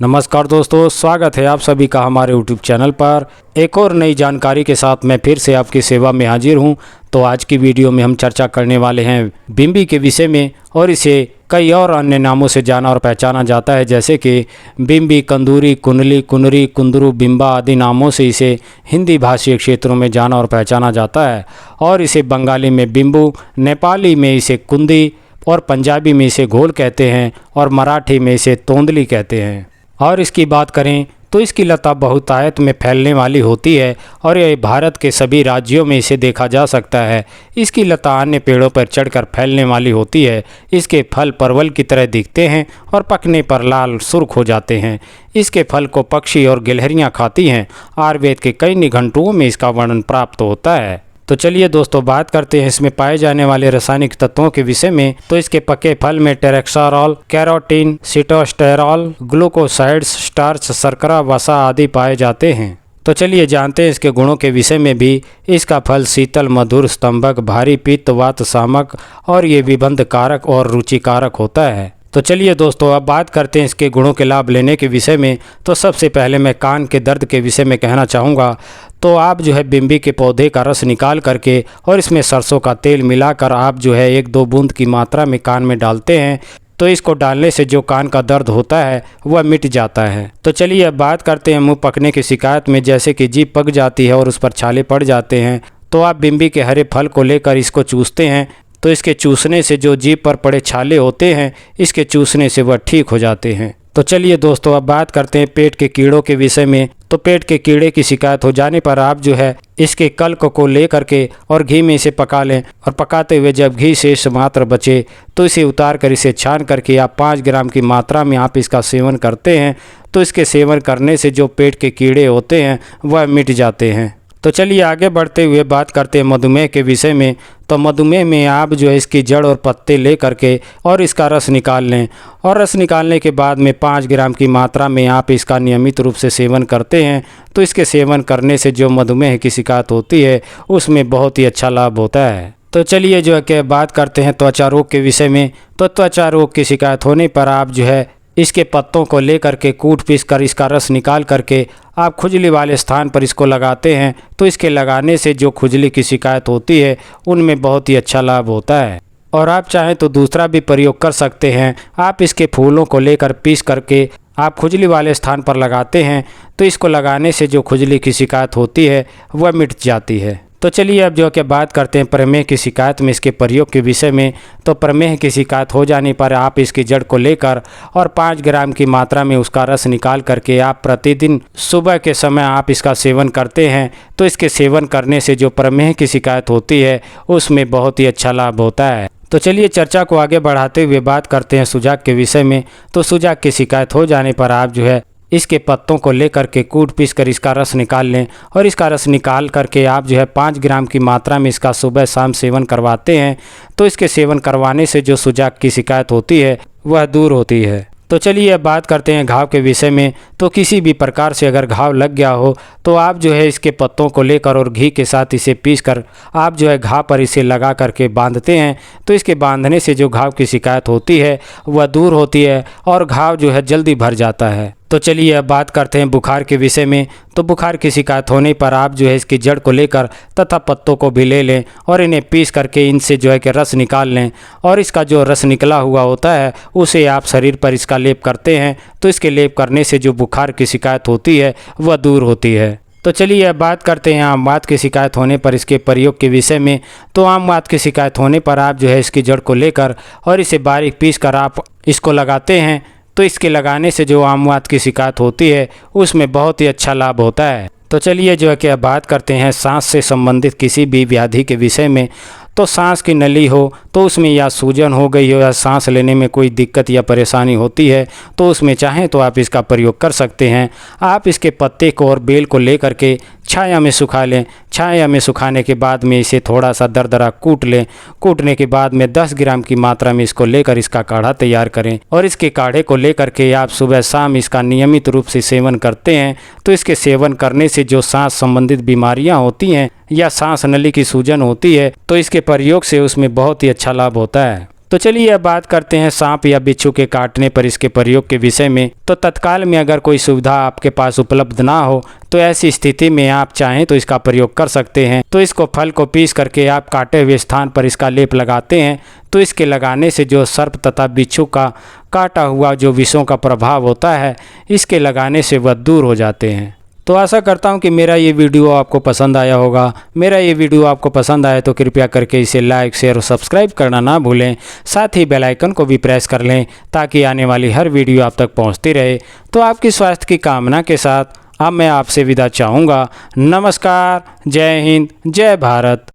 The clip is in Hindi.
नमस्कार दोस्तों, स्वागत है आप सभी का हमारे YouTube चैनल पर। एक और नई जानकारी के साथ मैं फिर से आपकी सेवा में हाजिर हूं। तो आज की वीडियो में हम चर्चा करने वाले हैं बिम्बी के विषय में, और इसे कई और अन्य नामों से जाना और पहचाना जाता है, जैसे कि बिम्बी, कंदूरी, कुनली, कुनरी, कुंदरू, बिम्बा आदि नामों से इसे हिंदी भाषीय क्षेत्रों में जाना और पहचाना जाता है। और इसे बंगाली में बिम्बू, नेपाली में इसे कुंदी, और पंजाबी में इसे घोल कहते हैं, और मराठी में इसे तोंदली कहते हैं। और इसकी बात करें तो इसकी लता बहुतायत में फैलने वाली होती है, और यह भारत के सभी राज्यों में इसे देखा जा सकता है। इसकी लता अन्य पेड़ों पर चढ़कर फैलने वाली होती है। इसके फल परवल की तरह दिखते हैं और पकने पर लाल सुर्ख हो जाते हैं। इसके फल को पक्षी और गिलहरियाँ खाती हैं। आयुर्वेद के कई निघंटुओं में इसका वर्णन प्राप्त होता है। तो चलिए दोस्तों, बात करते हैं इसमें पाए जाने वाले रासायनिक तत्वों के विषय में। तो इसके पके फल में टेरेक्सारॉल, कैरोटीन, सिटोस्टेरॉल, ग्लूकोसाइड्स, स्टार्च, शर्करा, वसा आदि पाए जाते हैं। तो चलिए जानते हैं इसके गुणों के विषय में भी। इसका फल शीतल, मधुर, स्तंभक, भारी, पित्त, वात शामक और ये विबंध कारक और रुचिकारक होता है। तो चलिए दोस्तों, अब बात करते हैं इसके गुणों के लाभ लेने के विषय में। तो सबसे पहले मैं कान के दर्द के विषय में कहना चाहूँगा। तो आप बिम्बी के पौधे का रस निकाल करके और इसमें सरसों का तेल मिलाकर आप 1-2 बूंद की मात्रा में कान में डालते हैं, तो इसको डालने से जो कान का दर्द होता है वह मिट जाता है। तो चलिए अब बात करते हैं मुंह पकने की शिकायत में, जैसे कि जीभ पक जाती है और उस पर छाले पड़ जाते हैं। तो आप बिम्बी के हरे फल को लेकर इसको चूसते हैं, तो इसके चूसने से जो जीभ पर पड़े छाले होते हैं, इसके चूसने से वह ठीक हो जाते हैं। तो चलिए दोस्तों, अब बात करते हैं पेट के कीड़ों के विषय में। तो पेट के कीड़े की शिकायत हो जाने पर आप इसके कल्क को ले करके और घी में इसे पका लें, और पकाते हुए जब घी शेष मात्र बचे तो इसे उतार कर इसे छान करके आप 5 ग्राम की मात्रा में आप इसका सेवन करते हैं, तो इसके सेवन करने से जो पेट के कीड़े होते हैं वह मिट जाते हैं। तो चलिए आगे बढ़ते हुए बात करते हैं मधुमेह के विषय में। तो मधुमेह में आप इसकी जड़ और पत्ते ले करके और इसका रस निकाल लें, और रस निकालने के बाद में 5 ग्राम की मात्रा में आप इसका नियमित रूप से सेवन करते हैं, तो इसके सेवन करने से जो मधुमेह की शिकायत होती है उसमें बहुत ही अच्छा लाभ होता है। तो चलिए कि बात करते हैं त्वचा रोग के विषय में। तो त्वचा रोग की शिकायत होने पर आप इसके पत्तों को ले करके कूट पीस कर इसका रस निकाल करके आप खुजली वाले स्थान पर इसको लगाते हैं, तो इसके लगाने से जो खुजली की शिकायत होती है उनमें बहुत ही अच्छा लाभ होता है। और आप चाहें तो दूसरा भी प्रयोग कर सकते हैं। आप इसके फूलों को लेकर पीस करके आप खुजली वाले स्थान पर लगाते हैं, तो इसको लगाने से जो खुजली की शिकायत होती है वह मिट जाती है। तो चलिए अब बात करते हैं प्रमेह की शिकायत में इसके प्रयोग के विषय में। तो प्रमेह की शिकायत हो जाने पर आप इसकी जड़ को लेकर और 5 ग्राम की मात्रा में उसका रस निकाल करके आप प्रतिदिन सुबह के समय आप इसका सेवन करते हैं, तो इसके सेवन करने से जो प्रमेह की शिकायत होती है उसमें बहुत ही अच्छा लाभ होता है। तो चलिए चर्चा को आगे बढ़ाते हुए बात करते हैं सुजाक के विषय में। तो सुजाक की शिकायत हो जाने पर आप इसके पत्तों को लेकर के कूट पीस कर इसका रस निकाल लें, और इसका रस निकाल करके आप 5 ग्राम की मात्रा में इसका सुबह शाम सेवन करवाते हैं, तो इसके सेवन करवाने से जो सुजाक की शिकायत होती है वह दूर होती है। तो चलिए अब बात करते हैं घाव के विषय में। तो किसी भी प्रकार से अगर घाव लग गया हो तो आप इसके पत्तों को लेकर और घी के साथ इसे पीस कर आप घाव पर इसे लगा करके बांधते हैं, तो इसके बांधने से जो घाव की शिकायत होती है वह दूर होती है और घाव जल्दी भर जाता है। तो चलिए अब बात करते हैं बुखार के विषय में। तो बुखार की शिकायत होने पर आप इसकी जड़ को लेकर तथा पत्तों को भी ले लें और इन्हें पीस करके इनसे कि रस निकाल लें, और इसका जो रस निकला हुआ होता है उसे आप शरीर पर इसका लेप करते हैं, तो इसके लेप करने से जो बुखार की शिकायत होती है वह दूर होती है। तो चलिए अब बात करते हैं आम वात की शिकायत होने पर इसके प्रयोग के विषय में। तो आम वात की शिकायत होने पर आप इसकी जड़ को लेकर और इसे बारीक पीस कर आप इसको लगाते हैं, तो इसके लगाने से जो आम वात की शिकायत होती है उसमें बहुत ही अच्छा लाभ होता है। तो चलिए अब बात करते हैं सांस से संबंधित किसी भी व्याधि के विषय में। तो सांस की नली हो तो उसमें या सूजन हो गई हो या सांस लेने में कोई दिक्कत या परेशानी होती है, तो उसमें चाहें तो आप इसका प्रयोग कर सकते हैं। आप इसके पत्ते को और बेल को ले करके छाया में सुखा लें। छाया में सुखाने के बाद में इसे थोड़ा सा दरदरा कूट लें। कूटने के बाद में 10 ग्राम की मात्रा में इसको लेकर इसका काढ़ा तैयार करें, और इसके काढ़े को लेकर के आप सुबह शाम इसका नियमित रूप से सेवन करते हैं, तो इसके सेवन करने से जो सांस संबंधित बीमारियां होती हैं या सांस नली की सूजन होती है, तो इसके प्रयोग से उसमें बहुत ही अच्छा लाभ होता है। तो चलिए अब बात करते हैं सांप या बिच्छू के काटने पर इसके प्रयोग के विषय में। तो तत्काल में अगर कोई सुविधा आपके पास उपलब्ध ना हो तो ऐसी स्थिति में आप चाहें तो इसका प्रयोग कर सकते हैं। तो इसको फल को पीस करके आप काटे हुए स्थान पर इसका लेप लगाते हैं तो इसके लगाने से जो सर्प तथा बिच्छू का काटा हुआ जो विषों का प्रभाव होता है इसके लगाने से वह दूर हो जाते हैं। तो आशा करता हूं कि मेरा ये वीडियो आपको पसंद आया होगा। मेरा ये वीडियो आपको पसंद आए तो कृपया करके इसे लाइक, शेयर और सब्सक्राइब करना ना भूलें। साथ ही बेल आइकन को भी प्रेस कर लें ताकि आने वाली हर वीडियो आप तक पहुंचती रहे। तो आपकी स्वास्थ्य की कामना के साथ अब मैं आपसे विदा चाहूँगा। नमस्कार, जय हिंद, जय भारत।